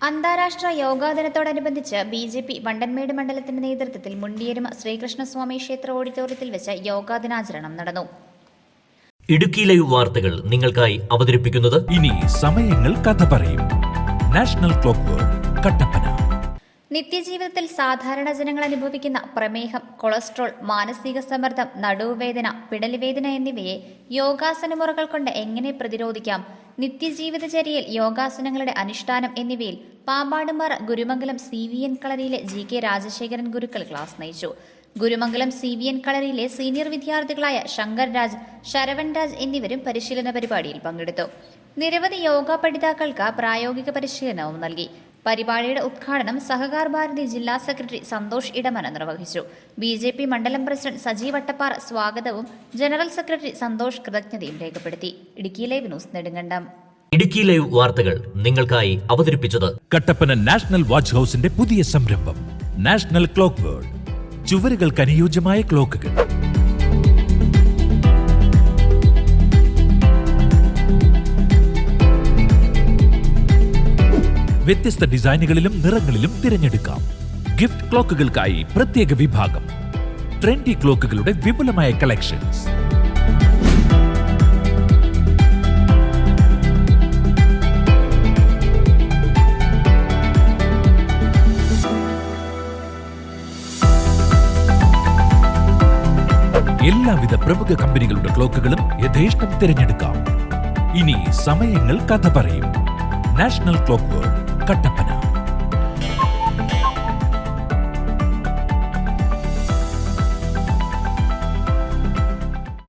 അന്താരാഷ്ട്ര യോഗാ ദിനത്തോടനുബന്ധിച്ച് ബി.ജെ.പി. വണ്ടൻമേട് മണ്ഡലത്തിന്റെ നേതൃത്വത്തിൽ മുണ്ടിയരുമ ശ്രീകൃഷ്ണസ്വാമി ക്ഷേത്ര ഓഡിറ്റോറിയത്തിൽ വെച്ച് യോഗാ ദിനാചരണം നടന്നു. ഇടുക്കി ലൈവ് വാർത്തകൾ നിങ്ങൾക്കായി അവതരിപ്പിക്കുന്നത് ഇനി സമയങ്ങൾ കഥ പറയും. National clock world Kattappana. നിത്യജീവിതത്തിൽ സാധാരണ ജനങ്ങൾ അനുഭവിക്കുന്ന പ്രമേഹം, കൊളസ്ട്രോൾ, മാനസിക സമ്മർദ്ദം, നടുവുവേദന, പിടലിവേദന എന്നിവയെ യോഗാസന മുറകൾ കൊണ്ട് എങ്ങനെ പ്രതിരോധിക്കാം, നിത്യജീവിതചര്യയിൽ യോഗാസനങ്ങളുടെ അനുഷ്ഠാനം എന്നിവയിൽ പാമ്പാടുംപാറ ഗുരുമംഗലം CVN കളരിയിലെ GK രാജശേഖരൻ ഗുരുക്കൾ ക്ലാസ് നയിച്ചു. ഗുരുമംഗലം CVN കളരിയിലെ സീനിയർ വിദ്യാർത്ഥികളായ ശങ്കർ രാജ്, ശരവൺ രാജ് എന്നിവരും പരിശീലന പരിപാടിയിൽ പങ്കെടുത്തു. നിരവധി യോഗ പഠിതാക്കൾക്ക് പ്രായോഗിക പരിശീലനവും നൽകി. പരിപാടിയുടെ ഉദ്ഘാടനം സഹകാർ ഭാരതി ജില്ലാ സെക്രട്ടറി സന്തോഷ് ഇടമന നിർവഹിച്ചു. ബി.ജെ.പി. മണ്ഡലം പ്രസിഡന്റ് സജി വട്ടപ്പാറ സ്വാഗതവും ജനറൽ സെക്രട്ടറി സന്തോഷ് കൃതജ്ഞതയും രേഖപ്പെടുത്തി. Idukki live news Nedumkandam. Idukki live വാർത്തകൾ നിങ്ങൾക്കായി അവതരിപ്പിച്ചത് കട്ടപ്പന നാഷണൽ വാച്ച് ഹൌസിന്റെ പുതിയ സംരംഭം നാഷണൽ ക്ലോക്ക് വേൾഡ്. ചുവരുകൾക്ക് അനുയോജ്യമായ ക്ലോക്കുകൾ, വ്യത്യസ്ത ഡിസൈനുകളിലും നിറങ്ങളിലും തിരഞ്ഞെടുക്കാം. ഗിഫ്റ്റ് ക്ലോക്കുകൾക്കായി പ്രത്യേക വിഭാഗം, ട്രെൻഡി ക്ലോക്കുകളുടെ വിപുലമായ കളക്ഷൻസ്. എല്ലാവിധ പ്രമുഖ കമ്പനികളുടെ ക്ലോക്കുകളും യഥേഷ്ടം തിരഞ്ഞെടുക്കാം. ഇനി സമയങ്ങൾ കഥ പറയും. National clock world Kattappana.